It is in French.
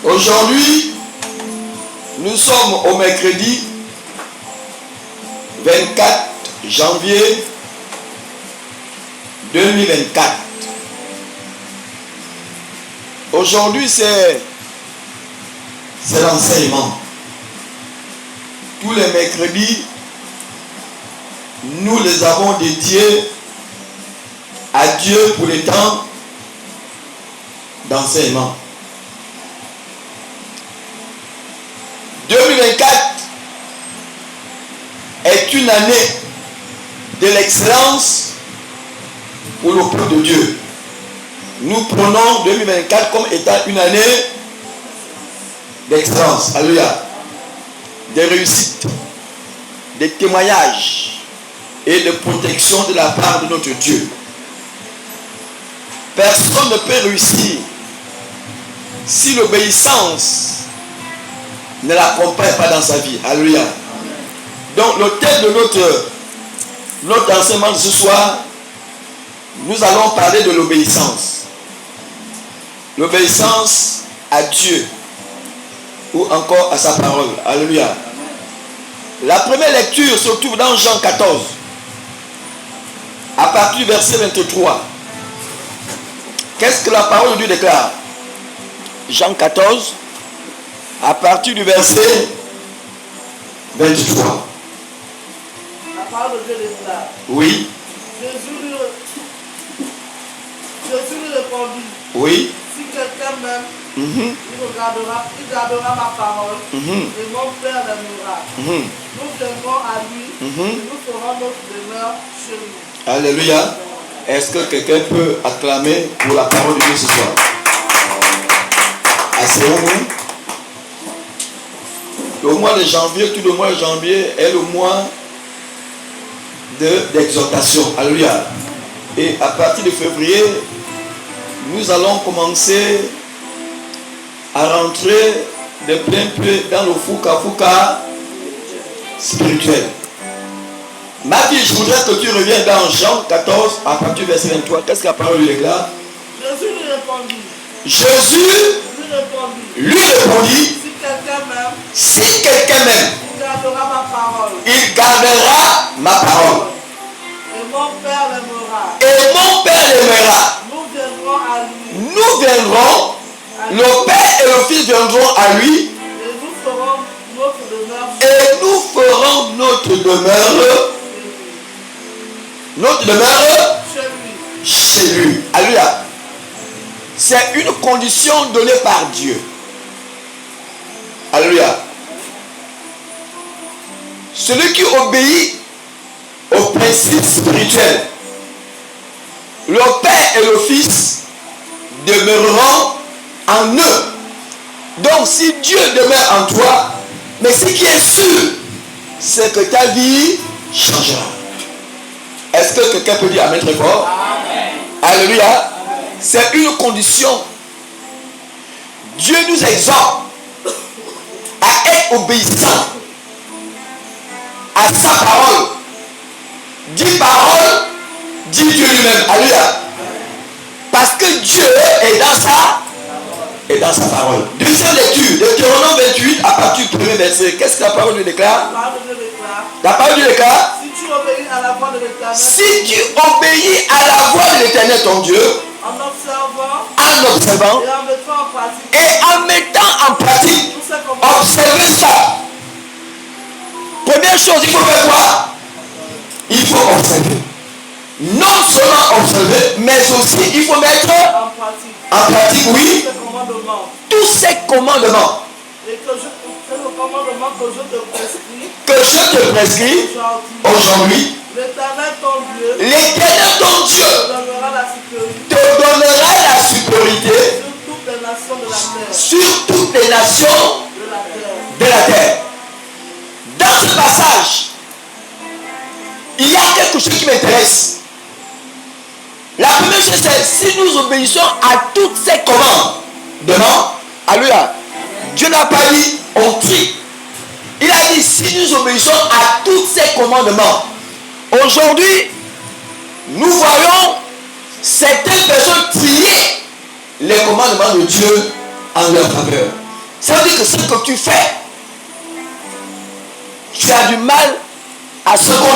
Aujourd'hui, nous sommes au mercredi 24 janvier 2024. Aujourd'hui, c'est l'enseignement. Tous les mercredis, nous les avons dédiés à Dieu pour les temps d'enseignement. 2024 est une année de l'excellence pour le peuple de Dieu. Nous prenons 2024 comme étant une année d'excellence. Alléluia. De réussite, de témoignages et de protection de la part de notre Dieu. Personne ne peut réussir si l'obéissance ne l'accompagne pas dans sa vie. Alléluia. Donc le thème de notre enseignement de ce soir, nous allons parler de l'obéissance. L'obéissance à Dieu ou encore à sa parole. Alléluia. La première lecture se trouve dans Jean 14, à partir du verset 23. Qu'est-ce que la parole de Dieu déclare? Jean 14, à partir du verset 23. La parole de Dieu déclare. Oui. Jésus lui répondit. Oui. Si quelqu'un m'aime, il gardera ma parole, et mon Père l'aimera. Nous viendrons à lui, et nous ferons notre demeure chez lui. Alléluia. Est-ce que quelqu'un peut acclamer pour la parole de Dieu ce soir? Asseyons-nous. Le mois de janvier, tout le mois de janvier est le mois d'exhortation. Alléluia. Et à partir de février, nous allons commencer à rentrer de plein pied dans le fouka spirituel. Ma vie, je voudrais que tu reviennes dans Jean 14 à partir du verset 23. Qu'est-ce que la parole lui déclare? Jésus lui répondit. Jésus lui répondit. Si quelqu'un m'aime, il gardera ma parole. Il gardera ma parole. Et mon Père l'aimera. Et mon Père l'aimera. Nous viendrons à lui. Nous viendrons. Le Père et le Fils viendront à lui. Et nous ferons notre demeure. Et nous ferons notre demeure. Notre demeure chez lui. Alléluia. C'est une condition donnée par Dieu. Alléluia. Celui qui obéit au principe spirituel, le Père et le Fils demeureront en eux. Donc si Dieu demeure en toi, mais ce qui est sûr, c'est que ta vie changera. Est-ce que quelqu'un peut dire amen très fort? Amen. Alléluia. C'est une condition. Dieu nous exhorte à être obéissants à sa parole. Dit parole, dit Dieu lui-même. Alléluia. Parce que Dieu est dans sa parole. Deuxième lecture, Deutéronome 28 à partir du premier verset. Qu'est-ce que la parole lui déclare? La parole lui déclare. Si tu obéis à la voix de l'Éternel. Si tu obéis à la voix de l'Éternel ton Dieu. En observant. Et en mettant en pratique. Observez ça. Première chose, il faut faire quoi? Il faut observer. Non seulement observer, mais aussi il faut mettre en pratique, oui, tous ces commandements. Et que le commandement que je te prescris aujourd'hui, l'Éternel ton Dieu te donnera la sécurité sur toutes les nations de la terre. Dans ce passage, il y a quelque chose qui m'intéresse. La première chose, c'est si nous obéissons à toutes ces commandes. Alléluia. Dieu n'a pas dit on trie. Il a dit si nous obéissons à tous ces commandements. Aujourd'hui, nous voyons certaines personnes trier les commandements de Dieu en leur faveur. Ça veut dire que ce que tu fais, tu as du mal à ce qu'on